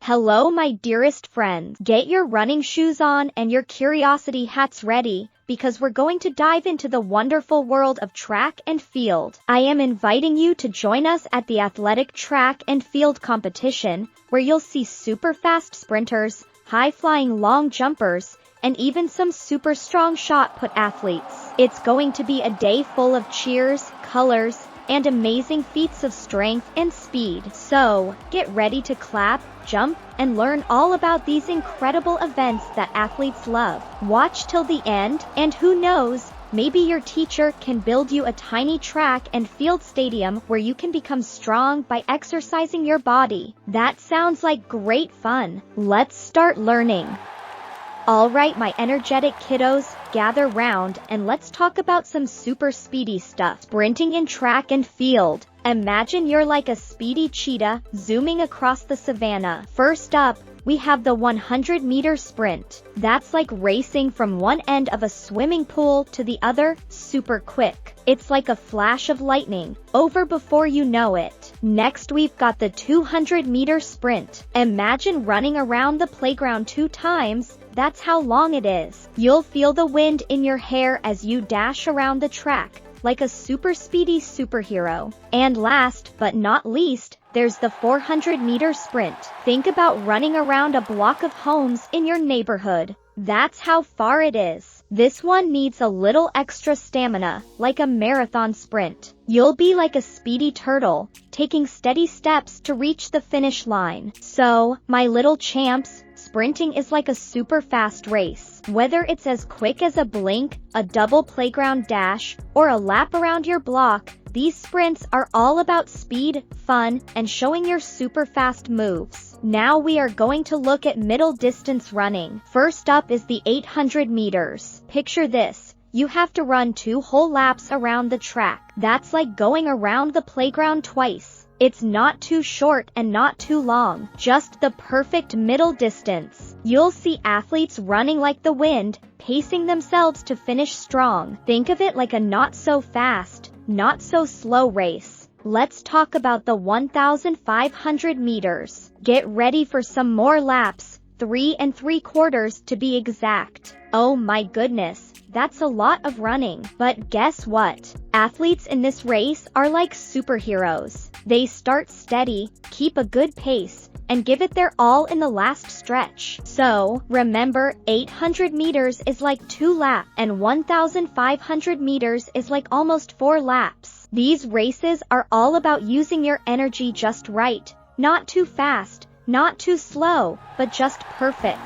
Hello, my dearest friends. Get your running shoes on and your curiosity hats ready, because we're going to dive into the wonderful world of track and field. I am inviting you to join us at the athletic track and field competition, where you'll see super fast sprinters, high-flying long jumpers, and even some super strong shot put athletes. It's going to be a day full of cheers, colors, and amazing feats of strength and speed. So, get ready to clap, jump, and learn all about these incredible events that athletes love. Watch till the end, and who knows, maybe your teacher can build you a tiny track and field stadium where you can become strong by exercising your body. That sounds like great fun. Let's start learning. Alright, my energetic kiddos, gather round and let's talk about some super speedy stuff. Sprinting in track and field. Imagine you're like a speedy cheetah zooming across the savannah. First up, we have the 100-meter sprint. That's like racing from one end of a swimming pool to the other, super quick. It's like a flash of lightning, over before you know it. Next, we've got the 200-meter sprint. Imagine running around the playground 2 times. That's how long it is. You'll feel the wind in your hair as you dash around the track, like a super speedy superhero. And last but not least, there's the 400-meter sprint. Think about running around a block of homes in your neighborhood. That's how far it is. This one needs a little extra stamina, like a marathon sprint. You'll be like a speedy turtle, taking steady steps to reach the finish line. So, my little champs, sprinting is like a super fast race. Whether it's as quick as a blink, a double playground dash, or a lap around your block, these sprints are all about speed, fun, and showing your super fast moves. Now we are going to look at middle distance running. First up is the 800 meters. Picture this. You have to run 2 whole laps around the track. That's like going around the playground twice. It's not too short and not too long, just the perfect middle distance. You'll see athletes running like the wind, pacing themselves to finish strong. Think of it like a not so fast, not so slow race. Let's talk about the 1,500 meters. Get ready for some more laps, 3 3/4 to be exact. Oh my goodness. That's a lot of running. But guess what? Athletes in this race are like superheroes. They start steady, keep a good pace, and give it their all in the last stretch. So, remember, 800 meters is like 2 laps, and 1,500 meters is like almost 4 laps. These races are all about using your energy just right. Not too fast, not too slow, but just perfect.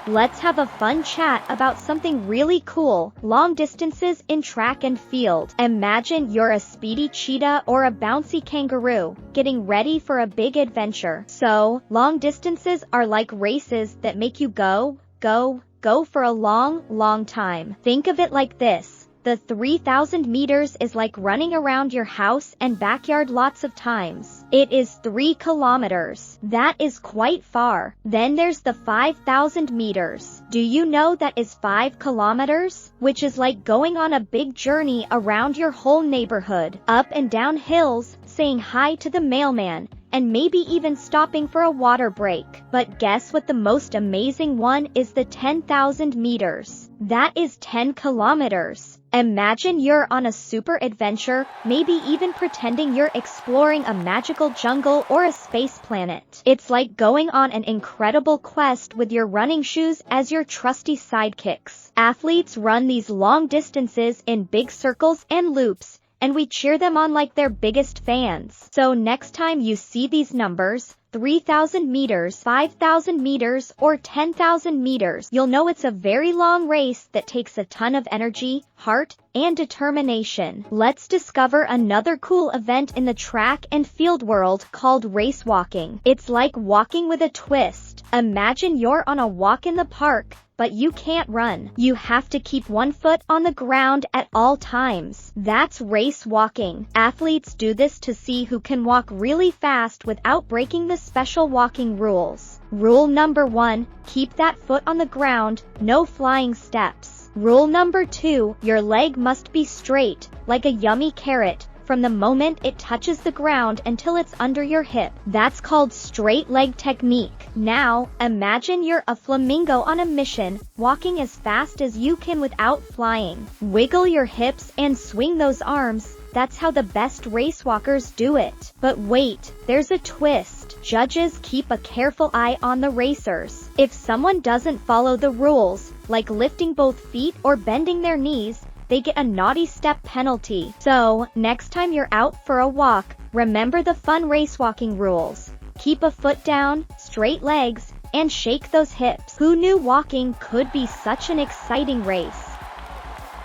Let's have a fun chat about something really cool. Long distances in track and field. Imagine you're a speedy cheetah or a bouncy kangaroo, getting ready for a big adventure. So, long distances are like races that make you go for a long time. Think of it like this. The 3,000 meters is like running around your house and backyard lots of times. It is 3 kilometers. That is quite far. Then there's the 5,000 meters. Do you know that is 5 kilometers? Which is like going on a big journey around your whole neighborhood, up and down hills, saying hi to the mailman, and maybe even stopping for a water break. But guess what, the most amazing one is the 10,000 meters. That is 10 kilometers. Imagine you're on a super adventure, maybe even pretending you're exploring a magical jungle or a space planet. It's like going on an incredible quest with your running shoes as your trusty sidekicks. Athletes run these long distances in big circles and loops, and we cheer them on like their biggest fans. So next time you see these numbers, 3,000 meters, 5,000 meters, or 10,000 meters, you'll know it's a very long race that takes a ton of energy, heart, and determination. Let's discover another cool event in the track and field world called race walking. It's like walking with a twist. Imagine you're on a walk in the park, but you can't run. You have to keep one foot on the ground at all times. That's race walking. Athletes do this to see who can walk really fast without breaking the special walking rules. Rule number 1, keep that foot on the ground, no flying steps. Rule number 2, your leg must be straight, like a yummy carrot, from the moment it touches the ground until it's under your hip. That's called straight leg technique. Now, imagine you're a flamingo on a mission, walking as fast as you can without flying. Wiggle your hips and swing those arms. That's how the best race walkers do it. But wait, there's a twist. Judges keep a careful eye on the racers. If someone doesn't follow the rules, like lifting both feet or bending their knees, they get a naughty step penalty. So, next time you're out for a walk, remember the fun race walking rules. Keep a foot down, straight legs, and shake those hips. Who knew walking could be such an exciting race?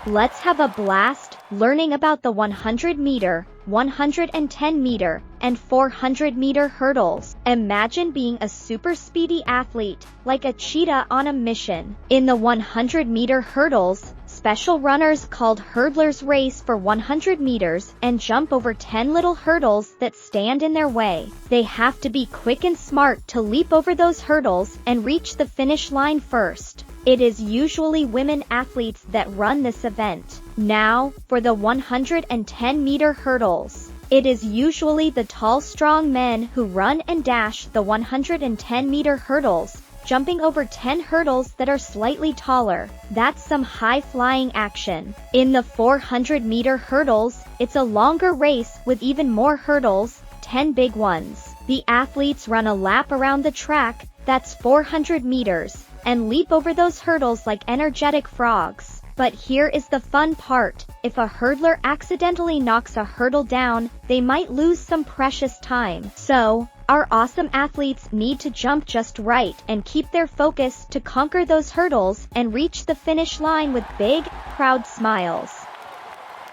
Let's have a blast learning about the 100-meter, 110-meter, and 400-meter hurdles. Imagine being a super speedy athlete, like a cheetah on a mission. In the 100-meter hurdles, special runners called hurdlers race for 100 meters and jump over 10 little hurdles that stand in their way. They have to be quick and smart to leap over those hurdles and reach the finish line first. It is usually women athletes that run this event. Now, for the 110-meter hurdles. It is usually the tall, strong men who run and dash the 110-meter hurdles, jumping over 10 hurdles that are slightly taller. That's some high-flying action. In the 400-meter hurdles, it's a longer race with even more hurdles, 10 big ones. The athletes run a lap around the track, that's 400 meters, and leap over those hurdles like energetic frogs. But here is the fun part. If a hurdler accidentally knocks a hurdle down, they might lose some precious time. So, our awesome athletes need to jump just right and keep their focus to conquer those hurdles and reach the finish line with big, proud smiles.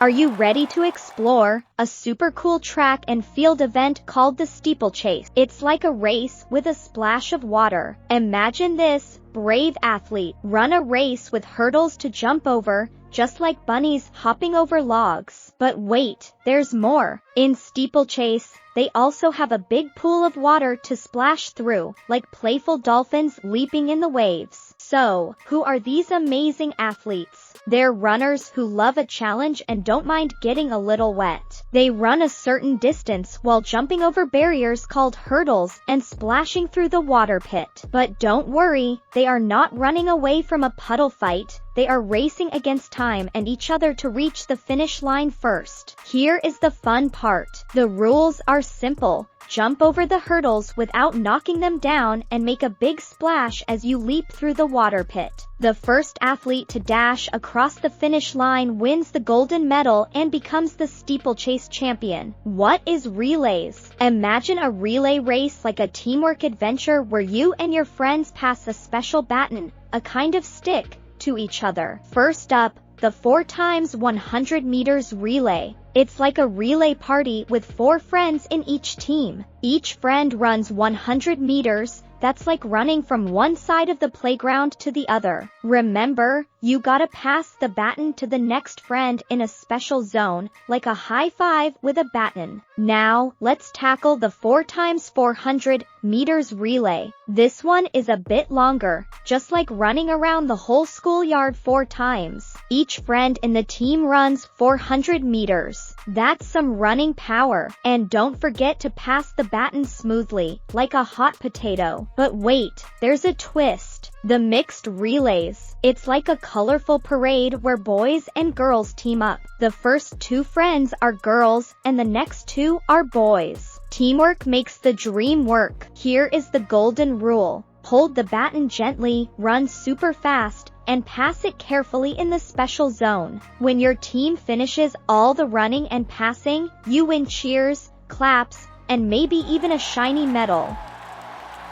Are you ready to explore a super cool track and field event called the steeplechase? It's like a race with a splash of water. Imagine this brave athlete run a race with hurdles to jump over, just like bunnies hopping over logs. But wait, there's more. In steeplechase, they also have a big pool of water to splash through, like playful dolphins leaping in the waves. So, who are these amazing athletes? They're runners who love a challenge and don't mind getting a little wet. They run a certain distance while jumping over barriers called hurdles and splashing through the water pit. But don't worry, they are not running away from a puddle fight. They are racing against time and each other to reach the finish line first. Here is the fun part. The rules are simple. Jump over the hurdles without knocking them down and make a big splash as you leap through the water pit. The first athlete to dash across the finish line wins the golden medal and becomes the steeplechase champion. What is relays? Imagine a relay race like a teamwork adventure where you and your friends pass a special baton, a kind of stick, to each other. First up, the 4x100 meters relay. It's like a relay party with 4 friends in each team. Each friend runs 100 meters. That's like running from one side of the playground to the other. Remember, you gotta pass the baton to the next friend in a special zone, like a high five with a baton. Now, let's tackle the 4x400 meters relay. This one is a bit longer, just like running around the whole schoolyard 4 times. Each friend in the team runs 400 meters. That's some running power. And don't forget to pass the baton smoothly, like a hot potato. But wait, there's a twist. The mixed relays. It's like a colorful parade where boys and girls team up. The first 2 friends are girls and the next 2 are boys. Teamwork makes the dream work. Here is the golden rule. Hold the baton gently, run super fast, and pass it carefully in the special zone. When your team finishes all the running and passing, you win cheers, claps, and maybe even a shiny medal.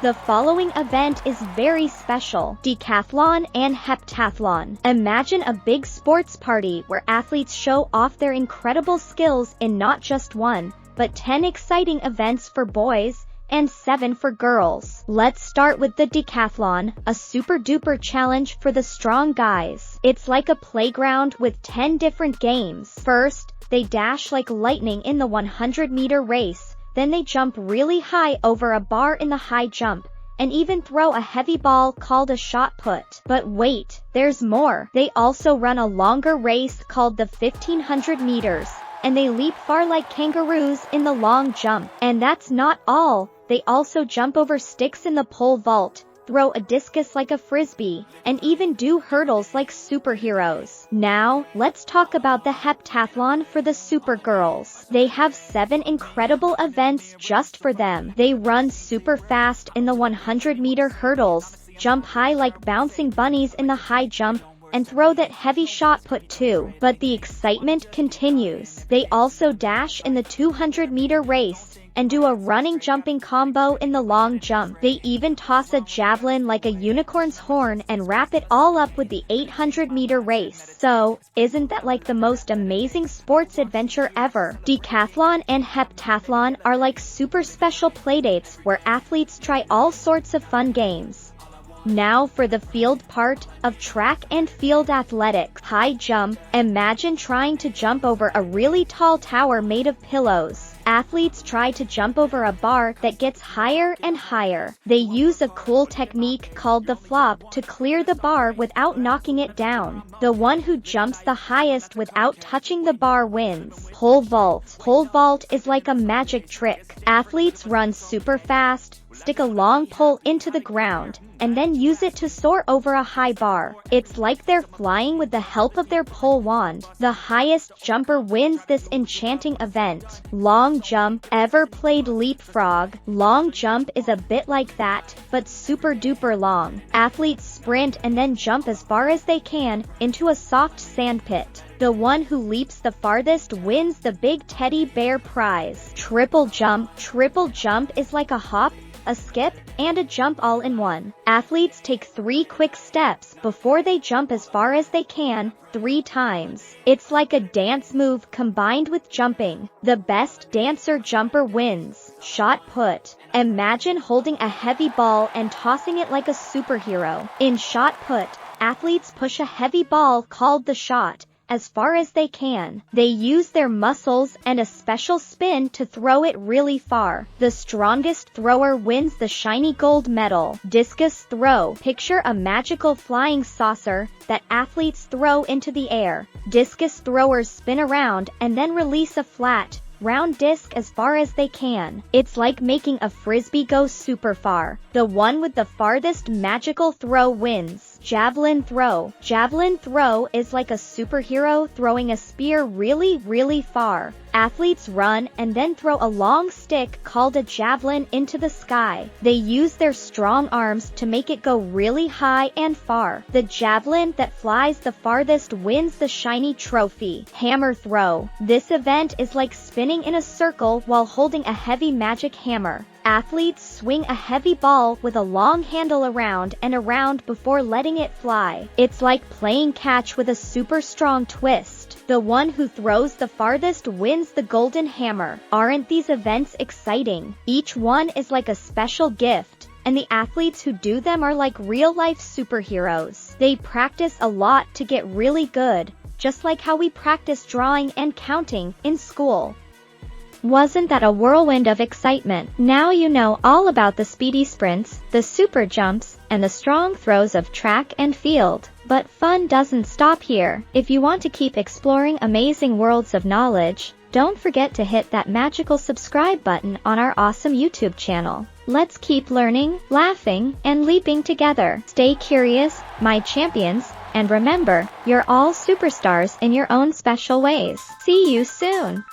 The following event is very special: decathlon and heptathlon. Imagine a big sports party where athletes show off their incredible skills in not just 1, but 10 exciting events for boys and 7 for girls. Let's start with the decathlon, a super duper challenge for the strong guys. It's like a playground with 10 different games. First, they dash like lightning in the 100-meter race. Then they jump really high over a bar in the high jump, and even throw a heavy ball called a shot put. But wait, there's more. They also run a longer race called the 1500 meters. and they leap far like kangaroos in the long jump. And that's not all, they also jump over sticks in the pole vault, throw a discus like a frisbee, and even do hurdles like superheroes. Now, let's talk about the heptathlon for the supergirls. They have 7 incredible events just for them. They run super fast in the 100-meter hurdles, jump high like bouncing bunnies in the high jump, and throw that heavy shot put too. But the excitement continues. They also dash in the 200-meter race, and do a running jumping combo in the long jump. They even toss a javelin like a unicorn's horn and wrap it all up with the 800-meter race. So, isn't that like the most amazing sports adventure ever? Decathlon and heptathlon are like super special playdates where athletes try all sorts of fun games. Now for the field part of track and field athletics. High jump. Imagine trying to jump over a really tall tower made of pillows. Athletes try to jump over a bar that gets higher and higher. They use a cool technique called the flop to clear the bar without knocking it down. The one who jumps the highest without touching the bar wins. Pole vault. Pole vault is like a magic trick. Athletes run super fast, stick a long pole into the ground, and then use it to soar over a high bar. It's like they're flying with the help of their pole wand. The highest jumper wins this enchanting event. Long jump. Ever played leapfrog? Long jump is a bit like that, but super duper long. Athletes sprint and then jump as far as they can into a soft sand pit. The one who leaps the farthest wins the big teddy bear prize. Triple jump. Triple jump is like a hop, a skip, and a jump all in one. Athletes take 3 quick steps before they jump as far as they can, 3 times. It's like a dance move combined with jumping. The best dancer jumper wins. Shot put. Imagine holding a heavy ball and tossing it like a superhero. In shot put, athletes push a heavy ball called the shot as far as they can. They use their muscles and a special spin to throw it really far. The strongest thrower wins the shiny gold medal. Discus throw. Picture a magical flying saucer that athletes throw into the air. Discus throwers spin around and then release a flat, round disc as far as they can. It's like making a frisbee go super far. The one with the farthest magical throw wins. Javelin throw. Javelin throw is like a superhero throwing a spear really, really far. Athletes run and then throw a long stick called a javelin into the sky. They use their strong arms to make it go really high and far. The javelin that flies the farthest wins the shiny trophy. Hammer throw. This event is like spinning in a circle while holding a heavy magic hammer. Athletes swing a heavy ball with a long handle around and around before letting it fly. It's like playing catch with a super strong twist. The one who throws the farthest wins the golden hammer. Aren't these events exciting? Each one is like a special gift, and the athletes who do them are like real-life superheroes. They practice a lot to get really good, just like how we practice drawing and counting in school. Wasn't that a whirlwind of excitement? Now you know all about the speedy sprints, the super jumps, and the strong throws of track and field. But fun doesn't stop here. If you want to keep exploring amazing worlds of knowledge, don't forget to hit that magical subscribe button on our awesome YouTube channel. Let's keep learning, laughing, and leaping together. Stay curious, my champions, and remember, you're all superstars in your own special ways. See you soon!